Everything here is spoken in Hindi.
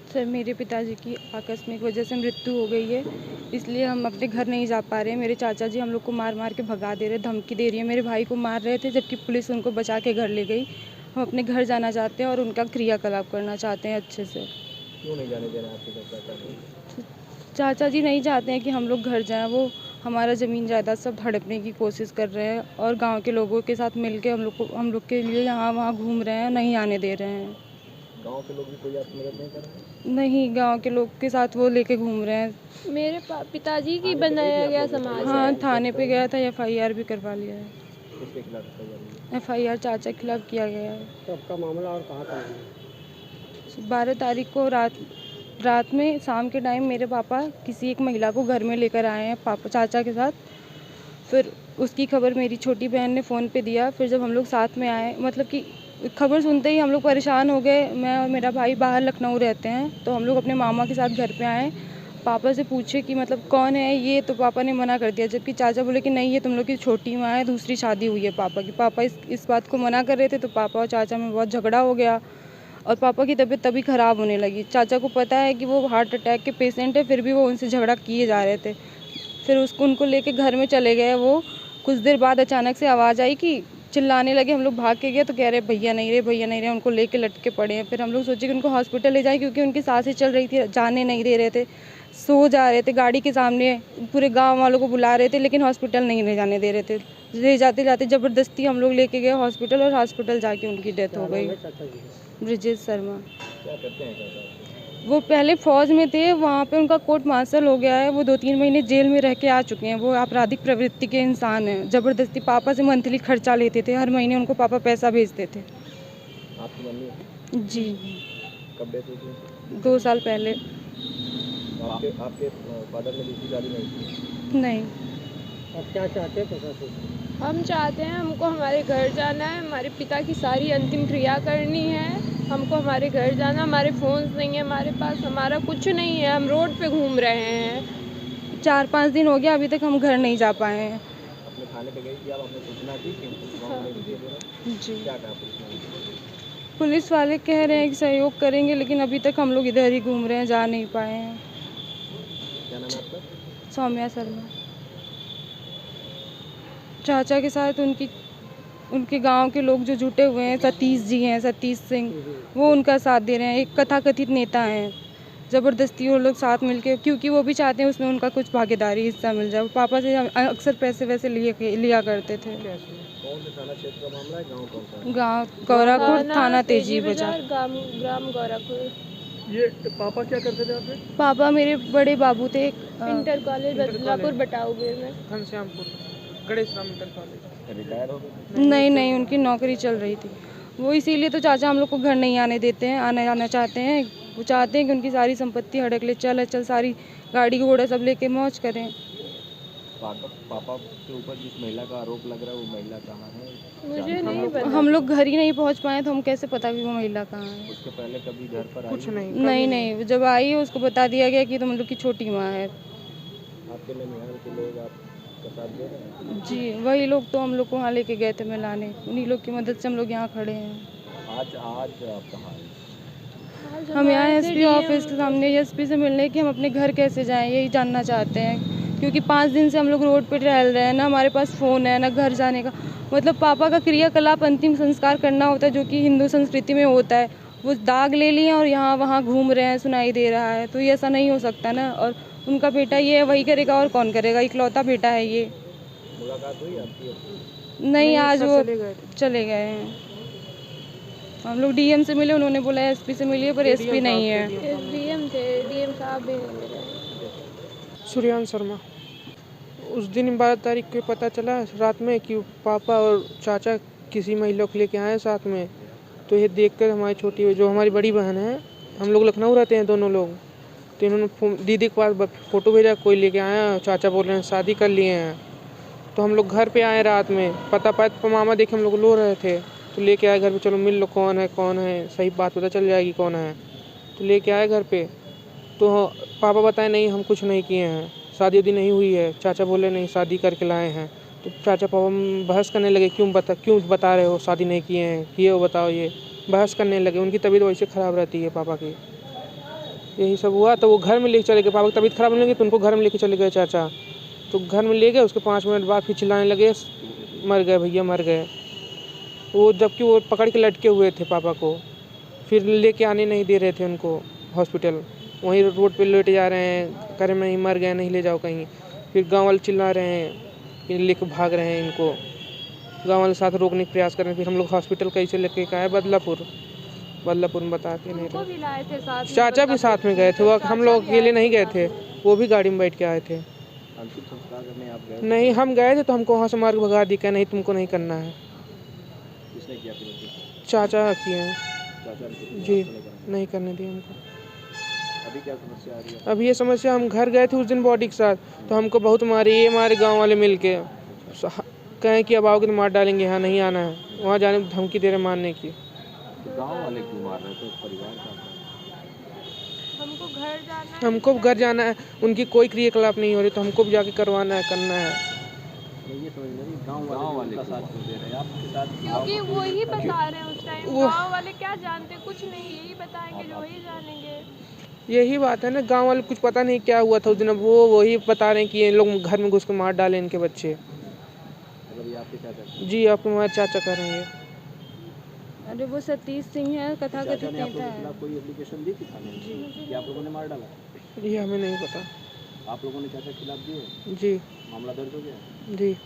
सर, मेरे पिताजी की आकस्मिक वजह से मृत्यु हो गई है, इसलिए हम अपने घर नहीं जा पा रहे हैं। मेरे चाचा जी हम लोग को मार मार के भगा दे रहे, धमकी दे रही है। मेरे भाई को मार रहे थे, जबकि पुलिस उनको बचा के घर ले गई। हम अपने घर जाना चाहते हैं और उनका क्रियाकलाप करना चाहते हैं अच्छे से। क्यों नहीं जाने देना आपके घर चाचा को? चाचा जी नहीं चाहते हैं कि हम लोग घर जाएं। वो हमारा ज़मीन जायदाद सब हड़पने की कोशिश कर रहे हैं और गांव के लोगों के साथ मिलके हम लोग के लिए यहाँ वहाँ घूम रहे हैं, नहीं आने दे रहे हैं। गांव के लोग भी कोई आपकी मदद नहीं कर रहे हैं? नहीं, गांव के लोग के साथ वो लेके घूम रहे हैं। मेरे पिताजी की बनाया गया समाज हाँ, है। थाने पे गया था, FIR भी करवा लिया है। किसके खिलाफ FIR? FIR चाचा के खिलाफ किया गया है। तो आपका मामला और कहाँ का है? 12 तारीख को रात में शाम के टाइम मेरे पापा किसी एक महिला को घर में लेकर आए हैं पापा चाचा के साथ। फिर उसकी खबर मेरी छोटी बहन ने फ़ोन पे दिया। फिर जब हम लोग साथ में आए, मतलब कि खबर सुनते ही हम लोग परेशान हो गए। मैं और मेरा भाई बाहर लखनऊ रहते हैं, तो हम लोग अपने मामा के साथ घर पे आए। पापा से पूछे कि मतलब कौन है ये, तो पापा ने मना कर दिया, जबकि चाचा बोले कि नहीं, ये तुम लोग की छोटी माँ है, दूसरी शादी हुई है पापा की। पापा इस बात को मना कर रहे थे, तो पापा और चाचा में बहुत झगड़ा हो गया और पापा की तबीयत तभी ख़राब होने लगी। चाचा को पता है कि वो हार्ट अटैक के पेशेंट है, फिर भी वो उनसे झगड़ा किए जा रहे थे। फिर उनको लेके घर में चले गए। वो कुछ देर बाद अचानक से आवाज़ आई कि चिल्लाने लगे। हम लोग भाग के गए तो कह रहे भैया नहीं रहे, भैया नहीं रहे, उनको लेके लटके पड़े हैं। फिर हम लोग सोचे कि उनको हॉस्पिटल ले जाए, क्योंकि उनकी सांसें चल रही थी, जाने नहीं दे रहे थे, सो जा रहे थे गाड़ी के सामने। पूरे गांव वालों को बुला रहे थे, लेकिन हॉस्पिटल नहीं ले जाने दे रहे थे। ले जाते जाते ज़बरदस्ती हम लोग लेके गए हॉस्पिटल, और हॉस्पिटल जाके उनकी डेथ हो गई। ब्रिजेश शर्मा। क्या करते हैं चाचा? वो पहले फौज में थे, वहाँ पे उनका कोर्ट मार्शल हो गया है। वो 2-3 महीने जेल में रह के आ चुके हैं। वो आपराधिक प्रवृत्ति के इंसान हैं। ज़बरदस्ती पापा से मंथली खर्चा लेते थे, हर महीने उनको पापा पैसा भेजते थे। आपकी मम्मी? जी, कब डेथ हुई थी? 2 साल पहले। आपके फादर ने दूसरी शादी नहीं की? नहीं। आप क्या चाहते हैं प्रशासन से? हम चाहते हैं, हमको हमारे घर जाना है, हमारे पिता की सारी अंतिम क्रिया करनी है। हमको हमारे घर जाना, हमारे फ़ोन्स नहीं है हमारे पास, हमारा कुछ नहीं है, हम रोड पे घूम रहे हैं। 4-5 दिन हो गया, अभी तक हम घर नहीं जा पाए हैं। अपने थाने पे गई थी आप? आपने सूचना दी कि गाँव में रुके थे? जी, क्या कहा पुलिस ने? पुलिस वाले कह रहे हैं कि सहयोग करेंगे, लेकिन अभी तक हम लोग इधर ही घूम रहे हैं, जा नहीं पाए हैं। क्या नाम है आपका? सौम्या शर्मा। चाचा के साथ उनके गांव के लोग जो जुटे हुए हैं, सतीश जी हैं, सतीश सिंह, वो उनका साथ दे रहे हैं। एक कथाकथित नेता हैं, ज़बरदस्ती वो लोग साथ मिलके, क्योंकि वो भी चाहते हैं उसमें उनका कुछ भागीदारी हिस्सा मिल जाए। वो पापा से अक्सर पैसे वैसे लिया करते थे। कौन से थाना क्षेत्र का मामला है? गाँव कौन सा है? गाँव गौरापुर, थाना तेजी बाजार। ग्राम गौरापुर। ये पापा क्या करते थे आपके? पापा मेरे बड़े बाबू थे, इंटर कॉलेज बदलापुर बटाऊपुर में। Ghanshyampur Ganesh Ram inter college. Retire हो गए? नहीं, उनकी नौकरी चल रही थी। वो इसीलिए तो चाचा हम लोग को घर नहीं आने देते हैं, आना चाहते हैं। वो चाहते हैं कि उनकी सारी संपत्ति हड़प ले, चल सारी गाड़ी घोड़ा सब लेके मौज करें। पापा के ऊपर जिस महिला का आरोप लग रहा है, वो महिला कहाँ है? मुझे नहीं पता। हम लोग घर ही नहीं पहुंच पाए, तो हम कैसे पता कि वो महिला कहाँ है। उसके पहले कभी घर पर आई? कुछ नहीं। नहीं, जब आई उसको बता दिया गया कि तुम लोग की छोटी माँ है। आपके ननिहाल के लोग आपका साथ दे रहे हैं? जी, वही लोग तो हम लोग को वहाँ लेके गए थे मिलाने। उन्हीं लोग की मदद से हम लोग यहाँ खड़े हैं। आज आप कहाँ हैं? हम यहाँ SP ऑफिस के सामने SP से मिलने कि हम अपने घर कैसे जाएं, यही जानना चाहते हैं। क्योंकि 5 दिन से हम लोग रोड पे टहल रहे हैं, ना हमारे पास फ़ोन है, ना घर जाने का। मतलब पापा का क्रियाकलाप, अंतिम संस्कार करना होता है, जो कि हिंदू संस्कृति में होता है। वो दाग ले लिए और यहाँ वहाँ घूम रहे हैं, सुनाई दे रहा है, तो ये ऐसा नहीं हो सकता ना। और उनका बेटा ये है, वही करेगा और कौन करेगा, इकलौता बेटा है ये। मुलाकात हुई आपकी? नहीं, आज वो चले चले गए हैं। हम लोग DM से मिले, उन्होंने बोला SP से मिलिए, पर SP नहीं है। DM थे, DM साहब भी नहीं मिले। सूर्यान शर्मा। उस दिन 12 तारीख को पता चला रात में कि पापा और चाचा किसी महिला को लेके आए साथ में। तो ये देखकर हमारी छोटी, जो हमारी बड़ी बहन है, हम लोग लखनऊ रहते हैं दोनों लोग, तो इन्होंने दीदी के पास फ़ोटो भेजा, कोई लेके आया, चाचा बोल रहे हैं शादी कर लिए हैं। तो हम लोग घर पे आए रात में, पता मामा देखे हम लोग लो रहे थे, तो लेके आए घर पे, चलो मिल लो कौन है, सही बात पता चल जाएगी कौन है। तो लेके आए घर पे, तो पापा बताए नहीं हम कुछ नहीं किए हैं, शादी उदी नहीं हुई है। चाचा बोले नहीं शादी करके लाए हैं। तो चाचा पापा बहस करने लगे, क्यों बता रहे हो शादी नहीं किए हैं, किए हो बताओ। ये बहस करने लगे। उनकी तबीयत वैसे ख़राब रहती है पापा की। यही सब हुआ। तो वो घर में लेके चले गए, पापा की तबीयत खराब होने लगी तो उनको घर में लेके चले गए चाचा। तो घर में ले गए, उसके 5 मिनट बाद फिर चिल्लाने लगे, मर गए भैया मर गए। वो जबकि वो पकड़ के लटके हुए थे पापा को, फिर लेके आने नहीं दे रहे थे उनको हॉस्पिटल, वहीं रोड पे लेटे जा रहे हैं, कह रहे नहीं मर गए नहीं ले जाओ कहीं। फिर गांव वाले चिल्ला रहे हैं कि लेके भाग रहे हैं इनको, गांव वाले साथ रोकने का प्रयास कर रहे हैं। फिर हम लोग हॉस्पिटल कैसे लेके आए बदलापुर में बता के नहीं उनको रहे। भी लाए थे साथ में, चाचा भी साथ में गए थे, वो हम लोग अकेले नहीं गए थे, वो भी गाड़ी में बैठ के आए थे। अंतिम संस्कार करने आप गए? नहीं हम गए थे तो हमको वहाँ से मार के भगा दी, क्या नहीं तुमको नहीं करना है। किसने किया फिर उनको? चाचा किए हैं चाचा ने? जी, नहीं करने दिए हमको। अभी क्या समस्या आ रही है? अब ये समस्या, हम घर गए थे उस दिन बॉडी के साथ, तो हमको बहुत मारे, ये हमारे गांव वाले मिल के कहें कि अब आओगे तो मार डालेंगे, यहाँ नहीं आना है। वहाँ जाने की धमकी दे रहे मारने की। तो गांव वाले क्यों मार रहे थे? परिवार का हमको घर जाना है, हमको घर जाना है, उनकी कोई क्रियाकलाप नहीं हो रही तो हमको भी जाके करवाना है, करना है। ये समझ नहीं गांव वाले का साथ क्यों दे रहे हैं आपके साथ? क्योंकि वही बता रहे हैं उस टाइम। वो- गाँव वाले क्या जानते, कुछ नहीं, यही बताएंगे जो वही जानेंगे। यही बात है ना, गांव वाले कुछ पता नहीं क्या हुआ था उस दिन, अब वो वही बता रहे हैं कि ये लोग घर में घुस के मार डाले इनके बच्चे। मतलब ये आपके चाचा? जी आपको हमारे चाचा कह रहे हैं। अरे वो सतीश सिंह है, चाचा कथाकथित ने आप नेता लोगों के है। खिलाफ कोई एप्लीकेशन दी थी थाने में कि आप लोगों ने मार डाला? ये हमें नहीं पता। आप लोगों ने चाचा के खिलाफ दिए? जी मामला दर्ज हो गया? जी।